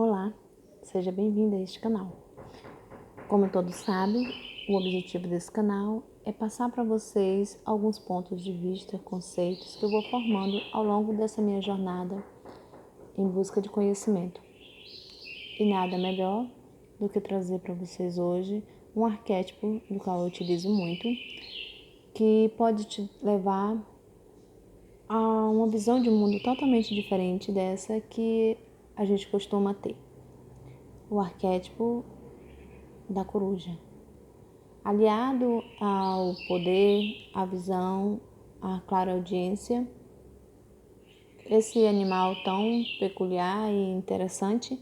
Olá, seja bem-vindo a este canal. Como todos sabem, o objetivo desse canal é passar para vocês alguns pontos de vista, conceitos que eu vou formando ao longo dessa minha jornada em busca de conhecimento. E nada melhor do que trazer para vocês hoje um arquétipo do qual eu utilizo muito, que pode te levar a uma visão de mundo totalmente diferente dessa que a gente costuma ter. O arquétipo da coruja. Aliado ao poder, à visão, à clareaudiência, esse animal tão peculiar e interessante,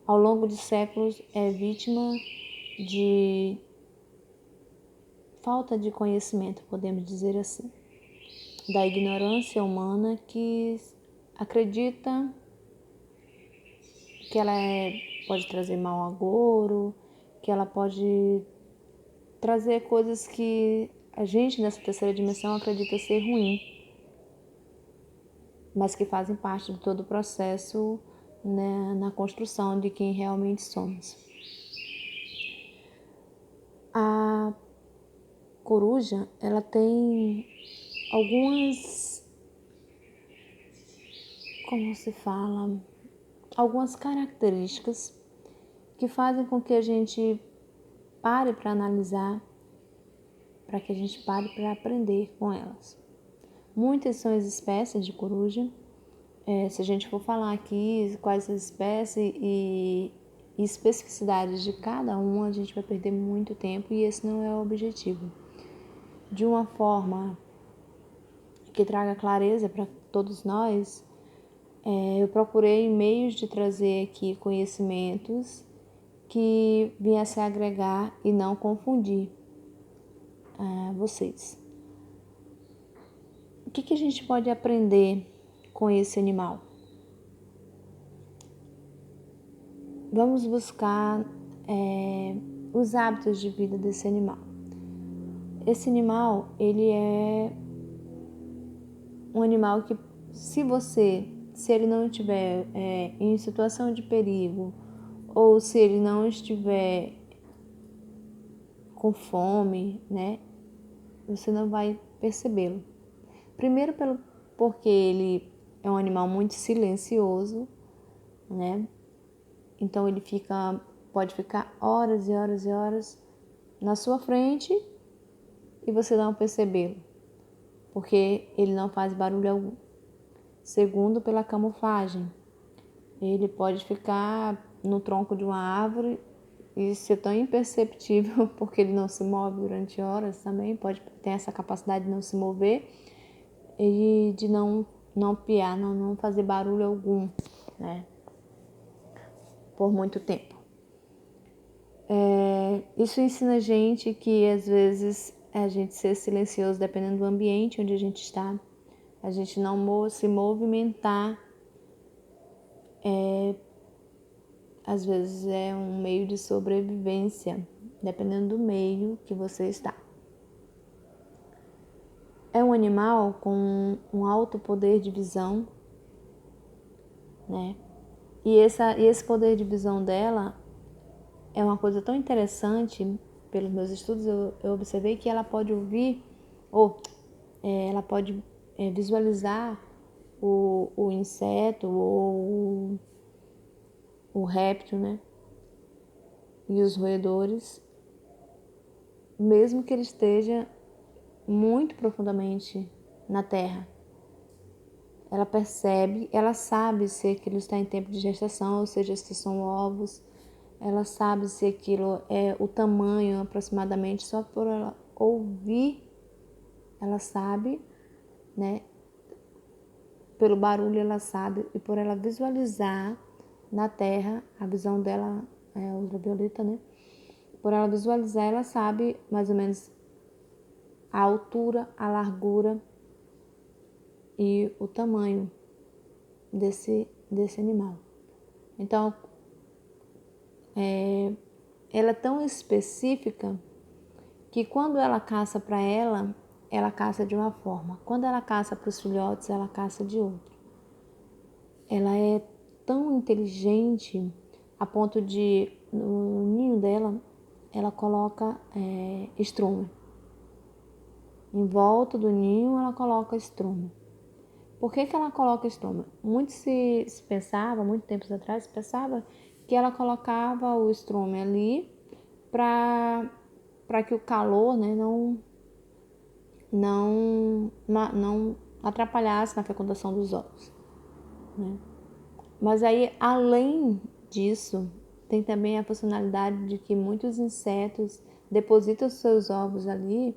ao longo de séculos é vítima de falta de conhecimento, podemos dizer assim, da ignorância humana que acredita que ela pode trazer mau agouro, que ela pode trazer coisas que a gente nessa terceira dimensão acredita ser ruim, mas que fazem parte de todo o processo, né, na construção de quem realmente somos. A coruja, ela tem algumas características que fazem com que a gente pare para analisar, para que a gente pare para aprender com elas. Muitas são as espécies de coruja. Se a gente for falar aqui quais as espécies e especificidades de cada uma, a gente vai perder muito tempo e esse não é o objetivo. De uma forma que traga clareza para todos nós, eu procurei meios de trazer aqui conhecimentos que viessem a agregar e não confundir vocês. O que a gente pode aprender com esse animal? Vamos buscar os hábitos de vida desse animal. Esse animal, ele é um animal que, se ele não estiver em situação de perigo, ou se ele não estiver com fome, né, você não vai percebê-lo. Primeiro porque ele é um animal muito silencioso, né? Então ele pode ficar horas e horas e horas na sua frente e você não percebê-lo, porque ele não faz barulho algum. Segundo, pela camuflagem. Ele pode ficar no tronco de uma árvore e ser tão imperceptível, porque ele não se move durante horas também, pode ter essa capacidade de não se mover e de não piar, não fazer barulho algum, né, por muito tempo. Isso ensina a gente que às vezes a gente ser silencioso dependendo do ambiente onde a gente está, a gente não se movimentar, às vezes é um meio de sobrevivência, dependendo do meio que você está. É um animal com um alto poder de visão, né? E esse poder de visão dela é uma coisa tão interessante. Pelos meus estudos eu observei que ela pode ouvir, ou ela pode visualizar o inseto ou o réptil, né? E os roedores, mesmo que ele esteja muito profundamente na terra. Ela percebe, ela sabe se aquilo está em tempo de gestação, ou seja, se são ovos. Ela sabe se aquilo é o tamanho aproximadamente, só por ela ouvir, ela sabe, né? Pelo barulho ela sabe, e por ela visualizar na terra, a visão dela é ultravioleta, né? Por ela visualizar, ela sabe mais ou menos a altura, a largura e o tamanho desse animal. Então, ela é tão específica que quando ela caça para ela caça de uma forma. Quando ela caça para os filhotes, ela caça de outra. Ela é tão inteligente a ponto de, no ninho dela, ela coloca estrume. Em volta do ninho, ela coloca estrume. Por que ela coloca estrume? Muito se pensava, muito tempos atrás, se pensava que ela colocava o estrume ali para que o calor, né, não atrapalhasse na fecundação dos ovos, né? Mas aí, além disso, tem também a funcionalidade de que muitos insetos depositam seus ovos ali,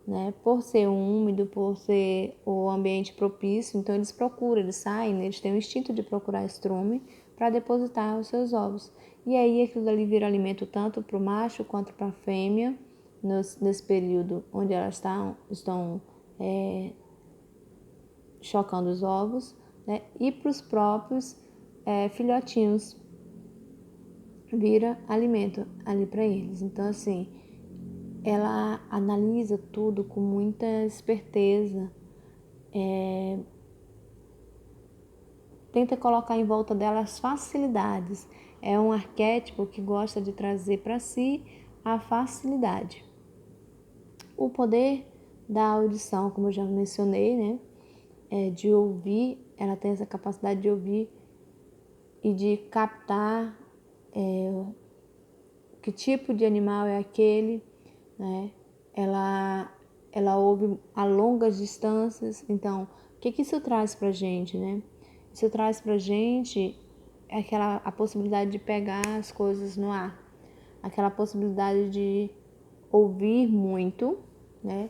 né? Por ser úmido, por ser o ambiente propício, então eles procuram, eles saem, né? Eles têm o instinto de procurar estrume para depositar os seus ovos. E aí aquilo ali vira alimento tanto para o macho quanto para a fêmea, nesse período onde elas estão chocando os ovos, né? E para os próprios filhotinhos, vira alimento ali para eles. Então, assim, ela analisa tudo com muita esperteza, tenta colocar em volta dela as facilidades. É um arquétipo que gosta de trazer para si a facilidade. O poder da audição, como eu já mencionei, né? De ouvir, ela tem essa capacidade de ouvir e de captar que tipo de animal é aquele, né? Ela ouve a longas distâncias. Então, o que isso traz pra gente, né? Isso traz pra gente a possibilidade de pegar as coisas no ar, aquela possibilidade de ouvir muito, né?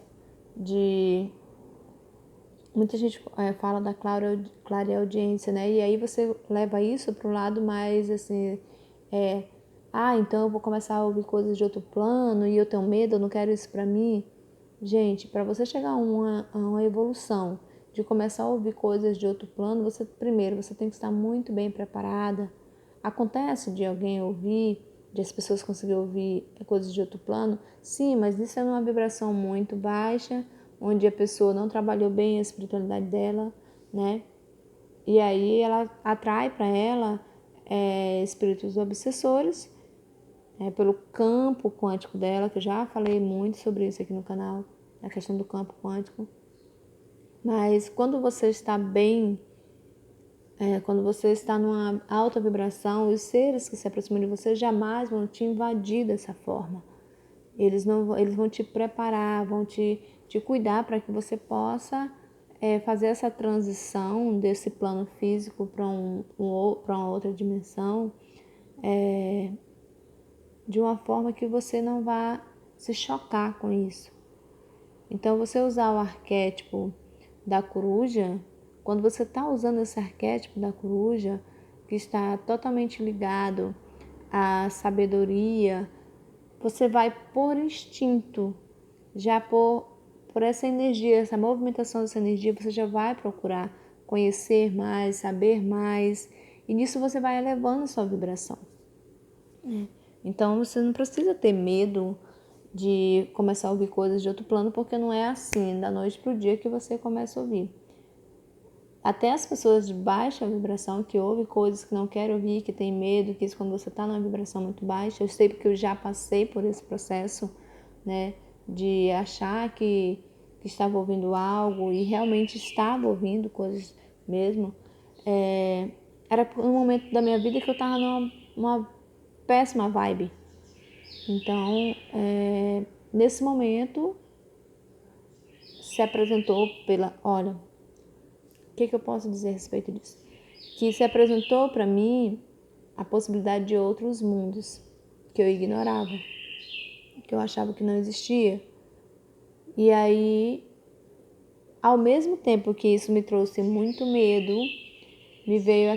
Muita gente fala da clareaudiência, né? E aí você leva isso para o lado mais assim, então eu vou começar a ouvir coisas de outro plano e eu tenho medo, eu não quero isso para mim. Gente, para você chegar a uma evolução de começar a ouvir coisas de outro plano, você tem que estar muito bem preparada. Acontece de alguém ouvir, de as pessoas conseguirem ouvir coisas de outro plano? Sim, mas isso é numa vibração muito baixa, onde a pessoa não trabalhou bem a espiritualidade dela, né? E aí ela atrai para ela espíritos obsessores, pelo campo quântico dela, que eu já falei muito sobre isso aqui no canal, a questão do campo quântico. Mas quando você está bem, quando você está numa alta vibração, os seres que se aproximam de você jamais vão te invadir dessa forma. Eles vão te preparar, vão te cuidar para que você possa fazer essa transição desse plano físico para uma outra dimensão, de uma forma que você não vá se chocar com isso. Então, você usar o arquétipo da coruja, quando você está usando esse arquétipo da coruja, que está totalmente ligado à sabedoria, você vai por instinto, já por essa energia, essa movimentação dessa energia, você já vai procurar conhecer mais, saber mais, e nisso você vai elevando a sua vibração. Então você não precisa ter medo de começar a ouvir coisas de outro plano, porque não é assim, da noite para o dia que você começa a ouvir. Até as pessoas de baixa vibração que ouvem coisas que não querem ouvir, que tem medo, que isso quando você está numa vibração muito baixa, eu sei porque eu já passei por esse processo, né, de achar que estava ouvindo algo e realmente estava ouvindo coisas mesmo. Era um momento da minha vida que eu estava numa péssima vibe. Então, nesse momento, se apresentou olha, o que eu posso dizer a respeito disso? Que se apresentou para mim a possibilidade de outros mundos que eu ignorava, que eu achava que não existia. E aí, ao mesmo tempo que isso me trouxe muito medo, me veio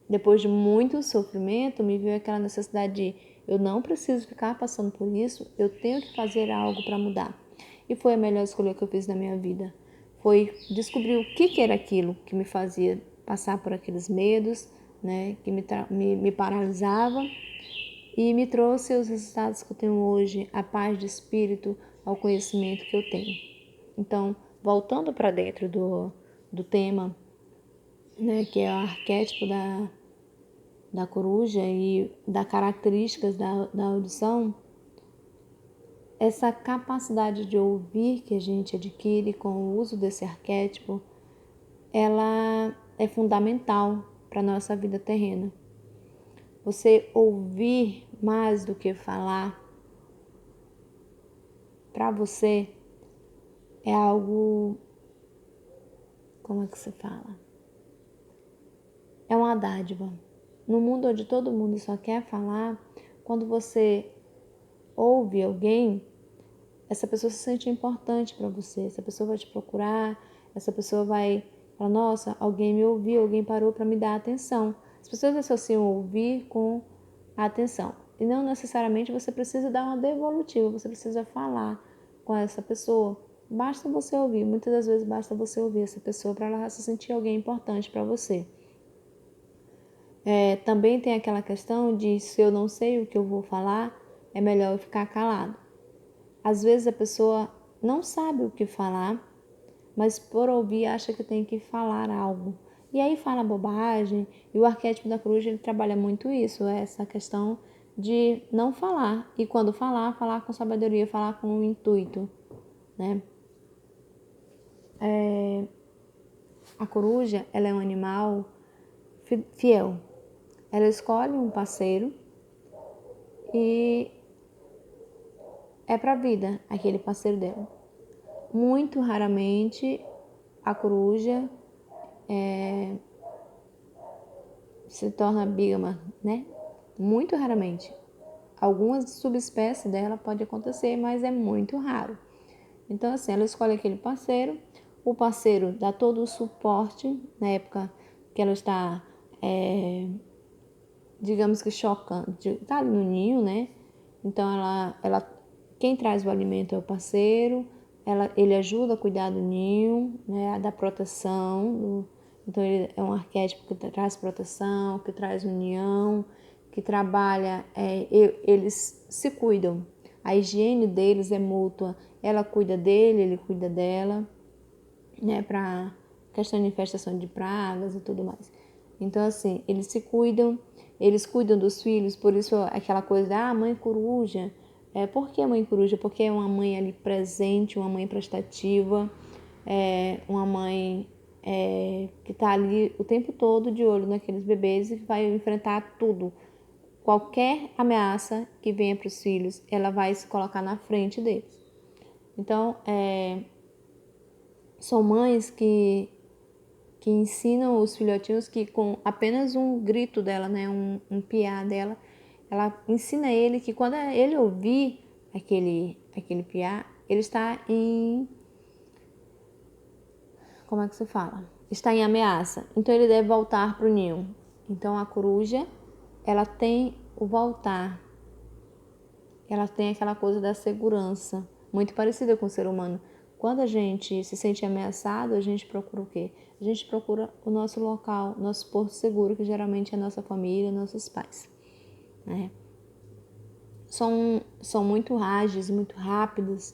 depois de muito sofrimento, me veio aquela necessidade de eu não preciso ficar passando por isso, eu tenho que fazer algo para mudar. E foi a melhor escolha que eu fiz na minha vida. Foi descobrir o que era aquilo que me fazia passar por aqueles medos, né, que me paralisava e me trouxe os resultados que eu tenho hoje, a paz de espírito, ao conhecimento que eu tenho. Então, voltando para dentro do tema, né, que é o arquétipo da coruja e das características da audição, essa capacidade de ouvir que a gente adquire com o uso desse arquétipo, ela é fundamental para a nossa vida terrena. Você ouvir mais do que falar, para você, é algo, como é que se fala? É uma dádiva. No mundo onde todo mundo só quer falar, quando você ouve alguém, essa pessoa se sente importante para você, essa pessoa vai te procurar, essa pessoa vai falar, nossa, alguém me ouviu, alguém parou para me dar atenção. As pessoas associam ouvir com a atenção. E não necessariamente você precisa dar uma devolutiva, você precisa falar com essa pessoa. Basta você ouvir, muitas das vezes basta você ouvir essa pessoa para ela se sentir alguém importante para você. Também tem aquela questão de se eu não sei o que eu vou falar, é melhor eu ficar calado. Às vezes a pessoa não sabe o que falar, mas por ouvir acha que tem que falar algo. E aí fala bobagem, e o arquétipo da coruja ele trabalha muito isso, essa questão de não falar. E quando falar, falar com sabedoria, falar com um intuito, né? A coruja, ela é um animal fiel. Ela escolhe um parceiro e é para a vida aquele parceiro dela. Muito raramente a coruja se torna bígama, né? Muito raramente. Algumas subespécies dela pode acontecer, mas é muito raro. Então, assim, ela escolhe aquele parceiro, o parceiro dá todo o suporte na época que ela está, digamos que chocando, está ali no ninho, né? Então, quem traz o alimento é o parceiro, ele ajuda a cuidar do ninho, né? A dar proteção. Então, ele é um arquétipo que traz proteção, que traz união, que trabalha, eles se cuidam. A higiene deles é mútua, ela cuida dele, ele cuida dela, né, para questão de infestação de pragas e tudo mais. Então, assim, eles se cuidam, eles cuidam dos filhos, por isso aquela coisa, mãe coruja. Por que mãe coruja? Porque é uma mãe ali presente, uma mãe prestativa, uma mãe que está ali o tempo todo de olho naqueles bebês e que vai enfrentar tudo. Qualquer ameaça que venha para os filhos, ela vai se colocar na frente deles. Então, são mães que ensinam os filhotinhos que com apenas um grito dela, né, um piar dela, ela ensina ele que quando ele ouvir aquele piar, ele está em... Como é que se fala? Está em ameaça. Então, ele deve voltar para o ninho. Então, a coruja, ela tem o voltar. Ela tem aquela coisa da segurança, muito parecida com o ser humano. Quando a gente se sente ameaçado, a gente procura o quê? A gente procura o nosso local, nosso porto seguro, que geralmente é a nossa família, nossos pais, né? São muito ágeis, muito rápidos.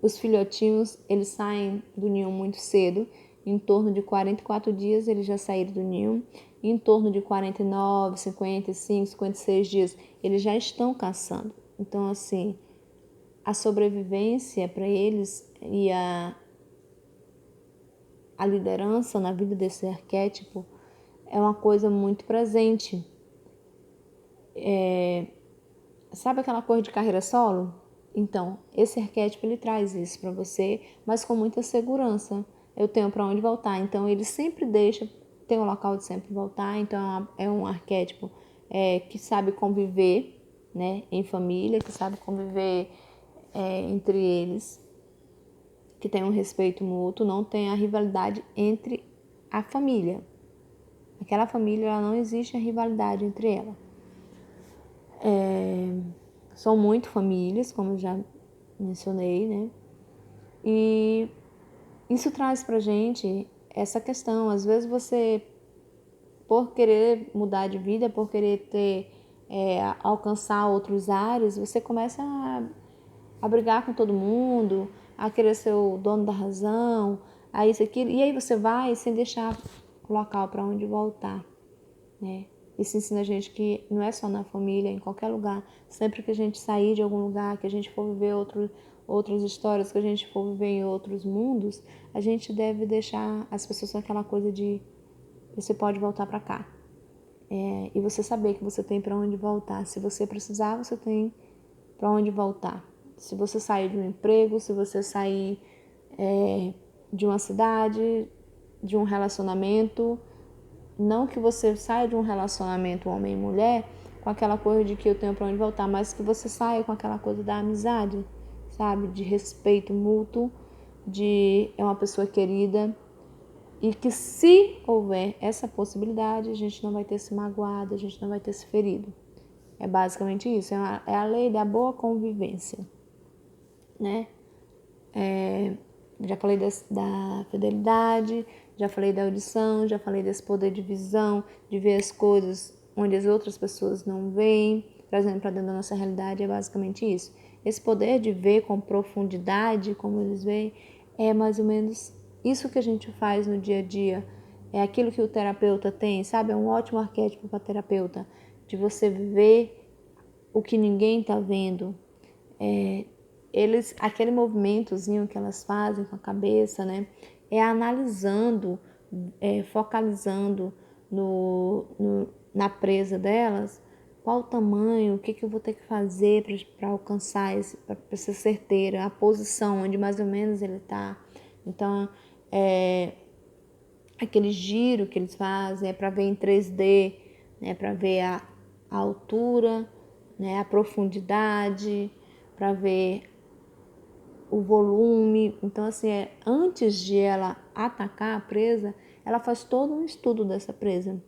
Os filhotinhos, eles saem do ninho muito cedo. Em torno de 44 dias eles já saíram do ninho. Em torno de 49, 55, 56 dias eles já estão caçando. Então, assim, a sobrevivência para eles e a liderança na vida desse arquétipo é uma coisa muito presente. Sabe aquela coisa de carreira solo? Então, esse arquétipo ele traz isso para você, mas com muita segurança. Eu tenho para onde voltar. Então, ele sempre deixa, tem um local de sempre voltar. Então, é um arquétipo que sabe conviver, né, em família, que sabe conviver entre eles, que tem um respeito mútuo, não tem a rivalidade entre a família. Aquela família, ela não existe a rivalidade entre ela. São muito famílias, como eu já mencionei, né? E isso traz pra gente essa questão. Às vezes você, por querer mudar de vida, por querer alcançar outros ares, você começa a brigar com todo mundo, a querer ser o dono da razão, a isso, aquilo. E aí você vai sem deixar o local para onde voltar, né? Isso ensina a gente que não é só na família, em qualquer lugar. Sempre que a gente sair de algum lugar, que a gente for viver outras histórias, que a gente for viver em outros mundos, a gente deve deixar as pessoas com aquela coisa de você pode voltar para cá. E você saber que você tem para onde voltar. Se você precisar, você tem para onde voltar. Se você sair de um emprego, se você sair de uma cidade, de um relacionamento, não que você saia de um relacionamento homem e mulher com aquela coisa de que eu tenho para onde voltar, mas que você saia com aquela coisa da amizade, sabe? De respeito mútuo, de é uma pessoa querida. E que se houver essa possibilidade, a gente não vai ter se magoado, a gente não vai ter se ferido. É basicamente isso, é a lei da boa convivência, né? Já falei da fidelidade, já falei da audição, já falei desse poder de visão, de ver as coisas onde as outras pessoas não veem, trazendo para dentro da nossa realidade, é basicamente isso. Esse poder de ver com profundidade, como eles veem, é mais ou menos isso que a gente faz no dia a dia. É aquilo que o terapeuta tem, sabe? É um ótimo arquétipo para terapeuta, de você ver o que ninguém está vendo. Aquele movimentozinho que elas fazem com a cabeça, né? É analisando, focalizando na presa delas, qual o tamanho, o que eu vou ter que fazer para alcançar para ser certeira, a posição onde mais ou menos ele está. Então, aquele giro que eles fazem é para ver em 3D, né? Para ver a altura, né? A profundidade, para ver o volume. Então, assim, antes de ela atacar a presa, ela faz todo um estudo dessa presa.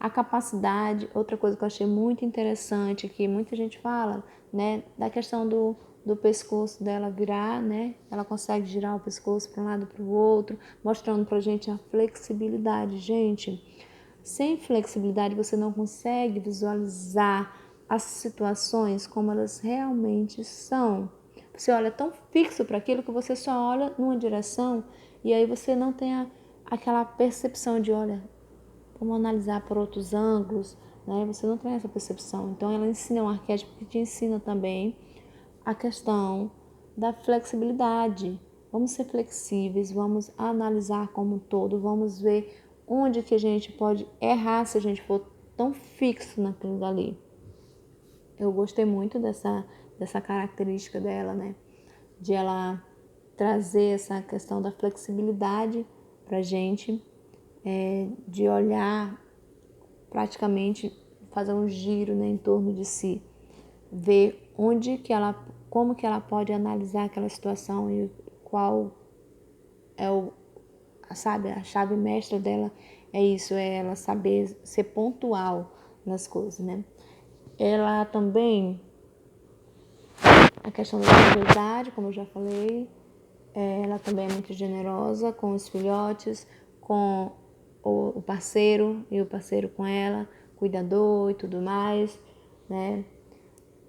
A capacidade, outra coisa que eu achei muito interessante, que muita gente fala, né, da questão do pescoço dela virar, né? Ela consegue girar o pescoço para um lado e para o outro, mostrando pra gente a flexibilidade. Gente, sem flexibilidade você não consegue visualizar as situações como elas realmente são. Você olha tão fixo para aquilo que você só olha numa direção e aí você não tem aquela percepção de, olha, vamos analisar por outros ângulos, né? Você não tem essa percepção. Então ela ensina um arquétipo que te ensina também a questão da flexibilidade. Vamos ser flexíveis, vamos analisar como um todo, vamos ver onde que a gente pode errar se a gente for tão fixo naquilo dali. Eu gostei muito dessa característica dela, né? De ela trazer essa questão da flexibilidade pra gente, de olhar praticamente, fazer um giro, né, em torno de si, ver como que ela pode analisar aquela situação e qual é sabe, a chave mestra dela é isso, é ela saber ser pontual nas coisas, né? Ela também, a questão da liberdade, como eu já falei, ela também é muito generosa com os filhotes, com o parceiro e o parceiro com ela, cuidador e tudo mais, né?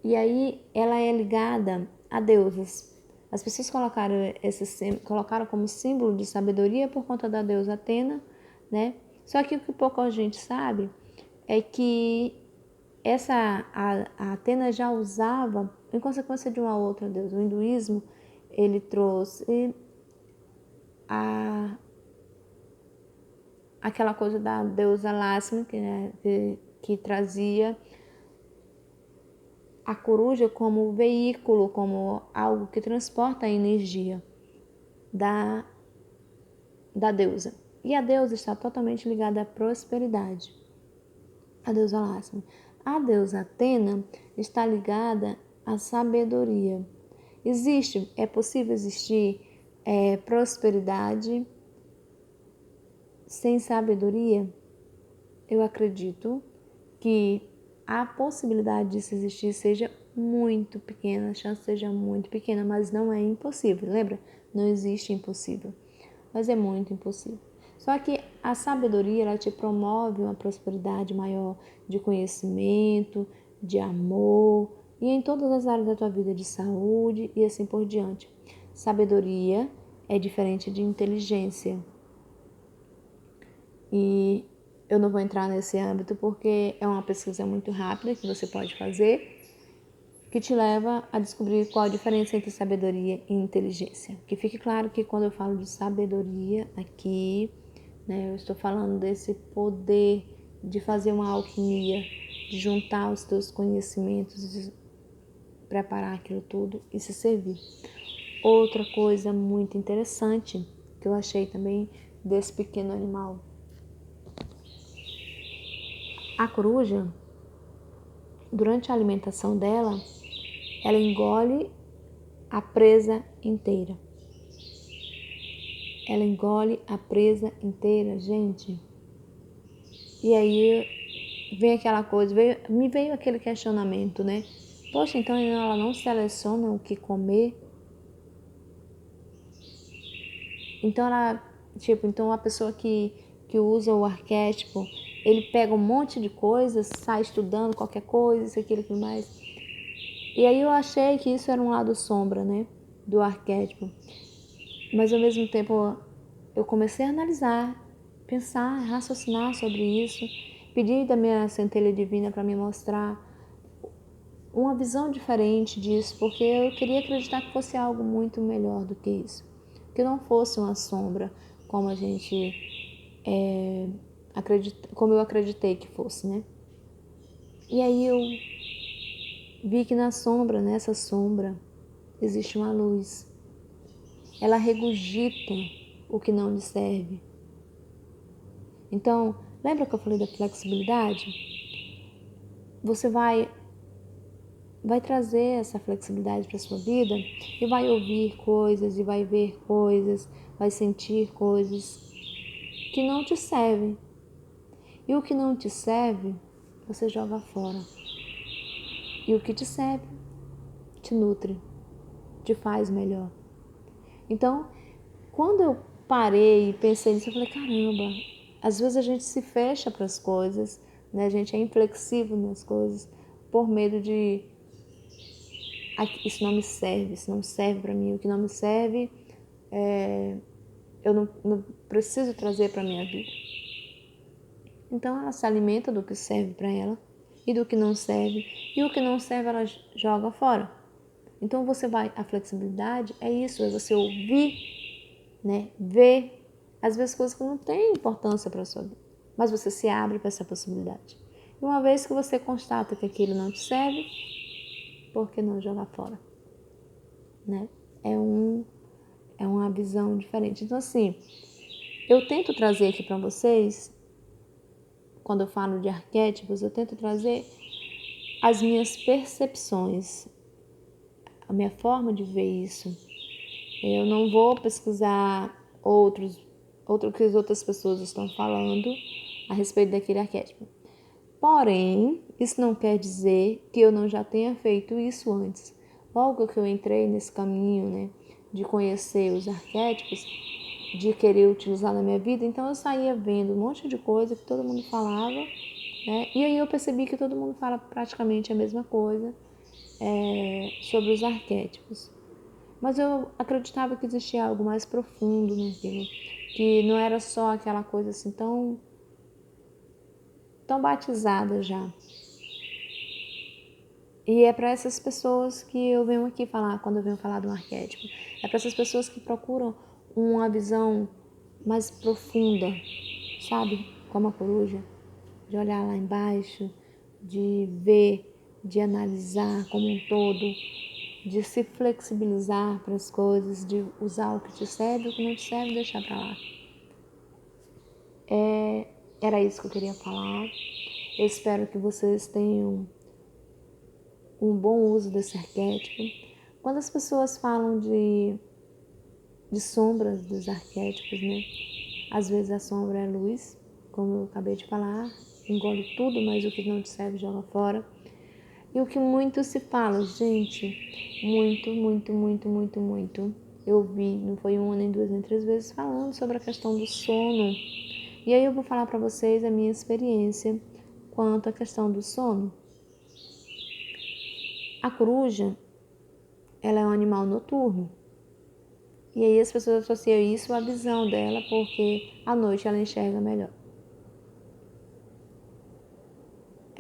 E aí ela é ligada a deusas. As pessoas colocaram como símbolo de sabedoria por conta da deusa Atena, né? Só que o que pouca gente sabe é que a Atena já usava, em consequência de uma outra deusa, o hinduísmo, ele trouxe aquela coisa da deusa Lakshmi, que trazia a coruja como veículo, como algo que transporta a energia da deusa. E a deusa está totalmente ligada à prosperidade, a deusa Lakshmi. A deusa Atena está ligada à sabedoria. É possível existir prosperidade sem sabedoria? Eu acredito que a possibilidade disso existir seja muito pequena, a chance seja muito pequena, mas não é impossível, lembra? Não existe impossível, mas é muito impossível. Só que a sabedoria, ela te promove uma prosperidade maior de conhecimento, de amor e em todas as áreas da tua vida, de saúde e assim por diante. Sabedoria é diferente de inteligência. E eu não vou entrar nesse âmbito porque é uma pesquisa muito rápida que você pode fazer, que te leva a descobrir qual a diferença entre sabedoria e inteligência. Que fique claro que quando eu falo de sabedoria aqui, né, eu estou falando desse poder de fazer uma alquimia, de juntar os teus conhecimentos, de preparar aquilo tudo e se servir. Outra coisa muito interessante que eu achei também desse pequeno animal. A coruja, durante a alimentação dela, ela engole a presa inteira. Ela engole a presa inteira, gente. E aí vem aquela coisa, me veio aquele questionamento, né? Poxa, então ela não seleciona o que comer? Então então a pessoa que usa o arquétipo, ele pega um monte de coisas, sai estudando qualquer coisa, isso, aquilo, aquilo mais. E aí eu achei que isso era um lado sombra, né? Do arquétipo. Mas ao mesmo tempo eu comecei a analisar, pensar, raciocinar sobre isso, pedir da minha centelha divina para me mostrar uma visão diferente disso, porque eu queria acreditar que fosse algo muito melhor do que isso. Que não fosse uma sombra, como a gente como eu acreditei que fosse, né? E aí eu vi que nessa sombra, existe uma luz. Ela regurgita o que não lhe serve. Então, lembra que eu falei da flexibilidade? Você vai trazer essa flexibilidade para sua vida e vai ouvir coisas, e vai ver coisas, vai sentir coisas que não te servem. E o que não te serve, você joga fora. E o que te serve, te nutre, te faz melhor. Então, quando eu parei e pensei nisso, eu falei, caramba, às vezes a gente se fecha para as coisas, né? A gente é inflexível nas coisas por medo de isso não me serve, isso não serve para mim, o que não me serve, eu não preciso trazer para a minha vida. Então ela se alimenta do que serve para ela e do que não serve, e o que não serve ela joga fora. Então a flexibilidade é isso, é você ouvir, né, ver, às vezes coisas que não têm importância para a sua vida, mas você se abre para essa possibilidade. E uma vez que você constata que aquilo não te serve, por que não jogar fora? Né? É uma visão diferente. Então, assim, eu tento trazer aqui para vocês, quando eu falo de arquétipos, eu tento trazer as minhas percepções, a minha forma de ver isso. Eu não vou pesquisar o que as outras pessoas estão falando a respeito daquele arquétipo. Porém, isso não quer dizer que eu não já tenha feito isso antes. Logo que eu entrei nesse caminho, né, de conhecer os arquétipos, de querer utilizar na minha vida, então eu saía vendo um monte de coisa que todo mundo falava, né, e aí eu percebi que todo mundo fala praticamente a mesma coisa sobre os arquétipos. Mas eu acreditava que existia algo mais profundo naquilo, que não era só aquela coisa assim tão batizada já. E é para essas pessoas que eu venho aqui falar, quando eu venho falar de um arquétipo. É para essas pessoas que procuram uma visão mais profunda, sabe? Como a coruja, de olhar lá embaixo, de ver, de analisar como um todo, de se flexibilizar para as coisas, de usar o que te serve e o que não te serve, deixar para lá. Era isso que eu queria falar. Eu espero que vocês tenham um bom uso desse arquétipo. Quando as pessoas falam de sombras dos arquétipos, né? Às vezes a sombra é luz, como eu acabei de falar, engole tudo, mas o que não te serve joga fora. E o que muito se fala, gente, muito, muito, muito, muito, muito. Eu vi, não foi uma, nem duas, nem três vezes, falando sobre a questão do sono. E aí eu vou falar para vocês a minha experiência quanto à questão do sono. A coruja, ela é um animal noturno. E aí as pessoas associam isso à visão dela, porque à noite ela enxerga melhor.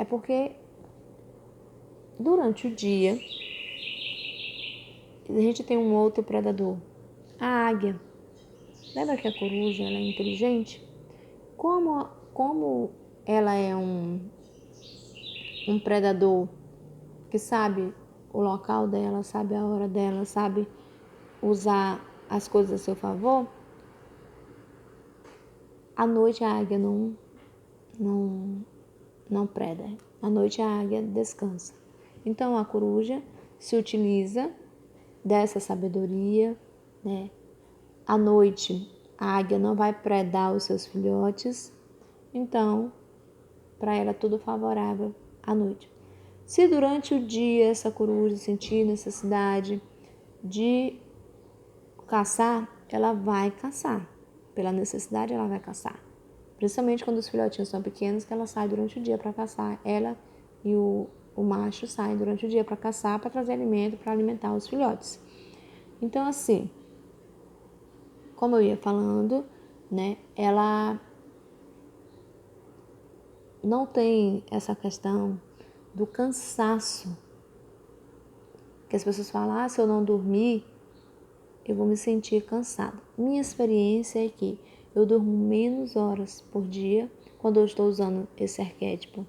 É porque durante o dia a gente tem um outro predador, a águia. Lembra que a coruja ela é inteligente? Como ela é um predador que sabe o local dela, sabe a hora dela, sabe usar as coisas a seu favor, à noite a águia não preda. À noite a águia descansa. Então a coruja se utiliza dessa sabedoria, né? À noite a águia não vai predar os seus filhotes, então para ela é tudo favorável à noite. Se durante o dia essa coruja sentir necessidade de caçar, ela vai caçar. Pela necessidade, ela vai caçar. Principalmente quando os filhotinhos são pequenos, que ela sai durante o dia para caçar. Ela e o macho saem durante o dia para caçar, para trazer alimento, para alimentar os filhotes. Então, assim, como eu ia falando, né, ela não tem essa questão do cansaço. Que as pessoas falam, se eu não dormir, eu vou me sentir cansada. Minha experiência é que eu durmo menos horas por dia quando eu estou usando esse arquétipo.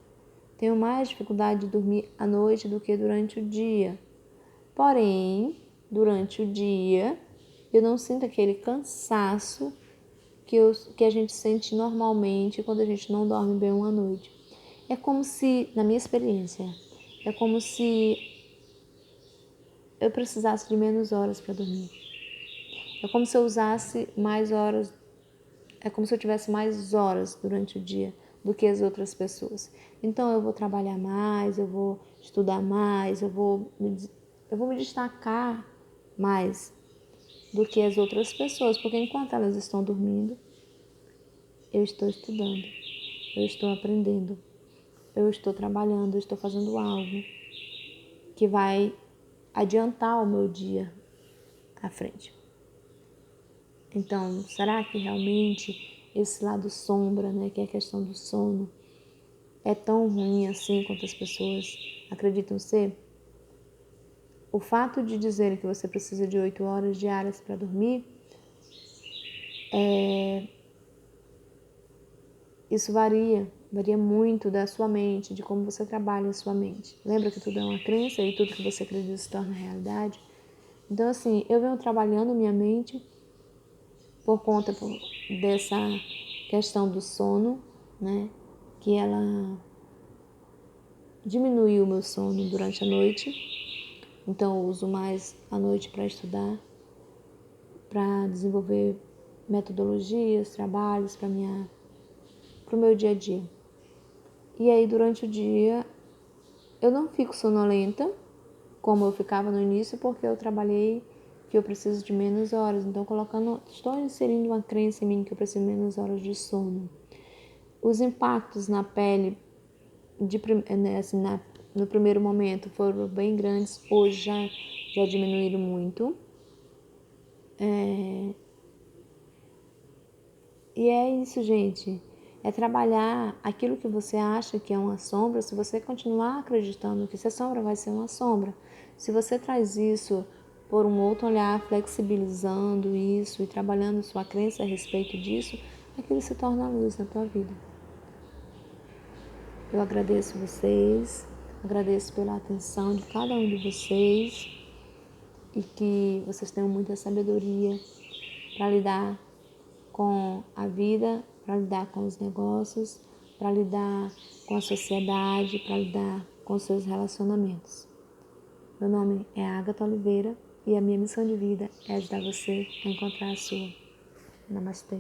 Tenho mais dificuldade de dormir à noite do que durante o dia. Porém, durante o dia, eu não sinto aquele cansaço que a gente sente normalmente quando a gente não dorme bem uma noite. É como se, na minha experiência, é como se eu precisasse de menos horas para dormir. É como se eu usasse mais horas, é como se eu tivesse mais horas durante o dia do que as outras pessoas. Então eu vou trabalhar mais, eu vou estudar mais, eu vou me destacar mais do que as outras pessoas, porque enquanto elas estão dormindo, eu estou estudando, eu estou aprendendo, eu estou trabalhando, eu estou fazendo algo que vai adiantar o meu dia à frente. Então, será que realmente esse lado sombra, né, que é a questão do sono, é tão ruim assim quanto as pessoas acreditam ser? O fato de dizerem que você precisa de 8 horas diárias para dormir, isso varia muito da sua mente, de como você trabalha a sua mente. Lembra que tudo é uma crença e tudo que você acredita se torna realidade? Então, assim, eu venho trabalhando minha mente por conta dessa questão do sono, né? Que ela diminuiu o meu sono durante a noite. Então eu uso mais a noite para estudar, para desenvolver metodologias, trabalhos para o meu dia a dia. E aí durante o dia eu não fico sonolenta, como eu ficava no início, porque eu trabalhei que eu preciso de menos horas. Então estou inserindo uma crença em mim que eu preciso de menos horas de sono. Os impactos na pele assim, no primeiro momento foram bem grandes, hoje já diminuíram muito. E é isso, gente. É trabalhar aquilo que você acha que é uma sombra, se você continuar acreditando que essa sombra vai ser uma sombra. Se você traz isso por um outro olhar, flexibilizando isso e trabalhando sua crença a respeito disso, aquilo se torna luz na tua vida. Eu agradeço vocês, agradeço pela atenção de cada um de vocês e que vocês tenham muita sabedoria para lidar com a vida, para lidar com os negócios, para lidar com a sociedade, para lidar com os seus relacionamentos. Meu nome é Agatha Oliveira e a minha missão de vida é ajudar você a encontrar a sua. Namastê.